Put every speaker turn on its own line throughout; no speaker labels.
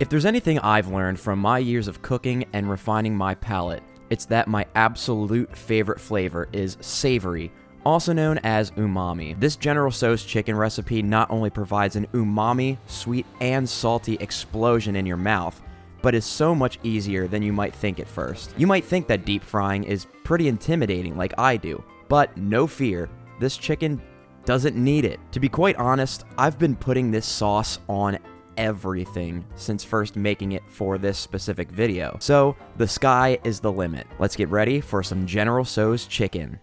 If there's anything I've learned from my years of cooking and refining my palate, it's that my absolute favorite flavor is savory, also known as umami. This General Tso's chicken recipe not only provides an umami, sweet and salty explosion in your mouth, but is so much easier than you might think at first. You might think that deep frying is pretty intimidating like I do, but no fear, this chicken doesn't need it. To be quite honest, I've been putting this sauce on everything since first making it for this specific video. So the sky is the limit. Let's get ready for some General Tso's chicken.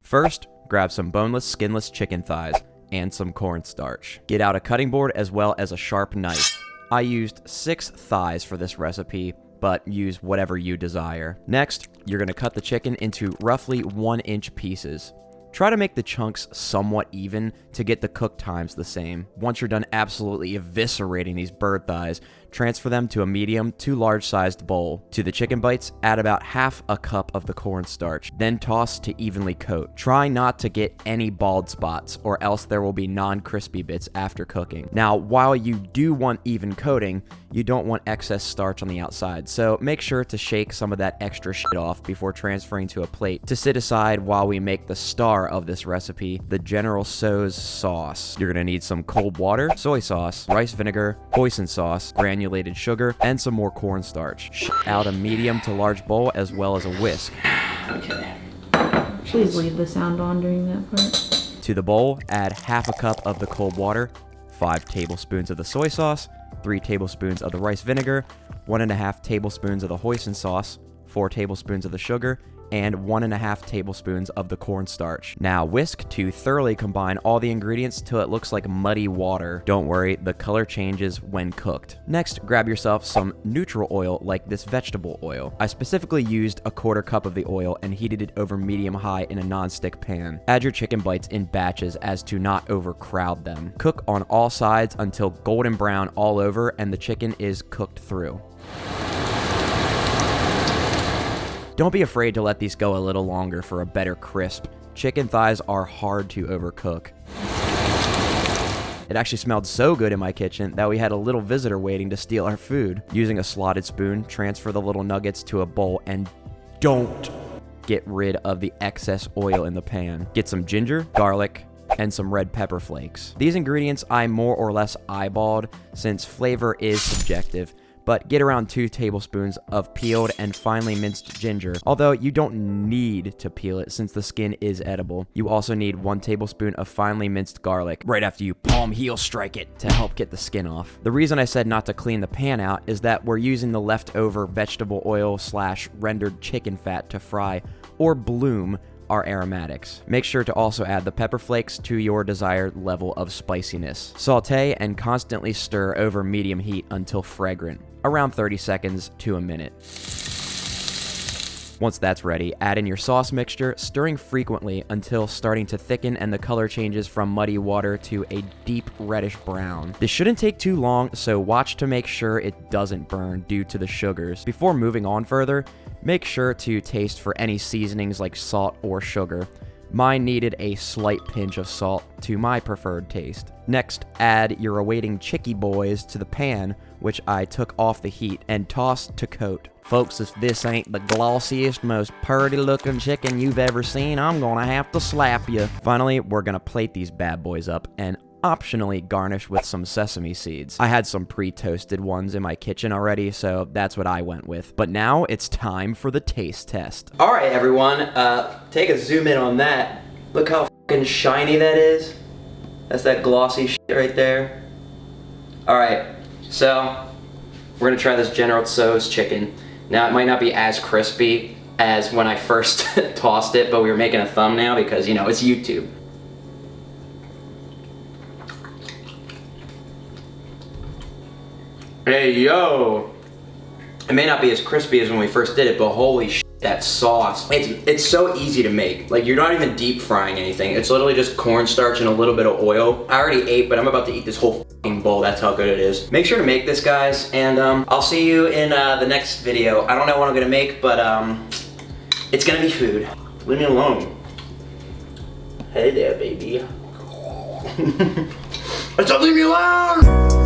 First, grab some boneless, skinless chicken thighs and some cornstarch. Get out a cutting board as well as a sharp knife. I used 6 thighs for this recipe, but use whatever you desire. Next, you're gonna cut the chicken into roughly 1-inch pieces. Try to make the chunks somewhat even to get the cook times the same. Once you're done absolutely eviscerating these bird thighs, transfer them to a medium to large-sized bowl. To the chicken bites, add about half a cup of the cornstarch, then toss to evenly coat. Try not to get any bald spots, or else there will be non-crispy bits after cooking. Now, while you do want even coating, you don't want excess starch on the outside, so make sure to shake some of that extra shit off before transferring to a plate to sit aside while we make the star of this recipe, the General Tso's sauce. You're gonna need some cold water, soy sauce, rice vinegar, hoisin sauce, granulated sugar, and some more cornstarch. Shake out a medium to large bowl as well as a whisk.
Okay.
Please leave the sound on during that part.
To the bowl, add half a cup of the cold water, 5 tablespoons of the soy sauce, 3 tablespoons of the rice vinegar, 1.5 tablespoons of the hoisin sauce, 4 tablespoons of the sugar, and 1.5 tablespoons of the cornstarch. Now whisk to thoroughly combine all the ingredients till it looks like muddy water. Don't worry, the color changes when cooked. Next, grab yourself some neutral oil like this vegetable oil. I specifically used a 1/4 cup of the oil and heated it over medium-high in a non-stick pan. Add your chicken bites in batches as to not overcrowd them. Cook on all sides until golden brown all over and the chicken is cooked through. Don't be afraid to let these go a little longer for a better crisp. Chicken thighs are hard to overcook. It actually smelled so good in my kitchen that we had a little visitor waiting to steal our food. Using a slotted spoon, transfer the little nuggets to a bowl and don't get rid of the excess oil in the pan. Get some ginger, garlic, and some red pepper flakes. These ingredients I more or less eyeballed since flavor is subjective, but get around 2 tablespoons of peeled and finely minced ginger, although you don't need to peel it since the skin is edible. You also need 1 tablespoon of finely minced garlic right after you palm heel strike it to help get the skin off. The reason I said not to clean the pan out is that we're using the leftover vegetable oil / rendered chicken fat to fry or bloom our aromatics. Make sure to also add the pepper flakes to your desired level of spiciness. Sauté and constantly stir over medium heat until fragrant, around 30 seconds to a minute. Once that's ready, add in your sauce mixture, stirring frequently until starting to thicken and the color changes from muddy water to a deep reddish brown. This shouldn't take too long, so watch to make sure it doesn't burn due to the sugars. Before moving on further, make sure to taste for any seasonings like salt or sugar. Mine needed a slight pinch of salt to my preferred taste. Next, add your awaiting chicky boys to the pan, which I took off the heat and tossed to coat. Folks, if this ain't the glossiest, most purty looking chicken you've ever seen, I'm gonna have to slap you. Finally, we're gonna plate these bad boys up and optionally garnish with some sesame seeds. I had some pre-toasted ones in my kitchen already, so that's what I went with. But now it's time for the taste test. All right, everyone, take a zoom in on that. Look how fucking shiny that is. That's that glossy shit right there. All right, so we're gonna try this General Tso's chicken. Now, it might not be as crispy as when I first tossed it, but we were making a thumbnail because, you know, it's YouTube. Hey, yo! It may not be as crispy as when we first did it, but holy shit, that sauce. It's so easy to make. Like, you're not even deep frying anything. It's literally just cornstarch and a little bit of oil. I already ate, but I'm about to eat this whole fucking bowl. That's how good it is. Make sure to make this, guys, and I'll see you in the next video. I don't know what I'm gonna make, but it's gonna be food. Leave me alone. Hey there, baby. Don't leave me alone!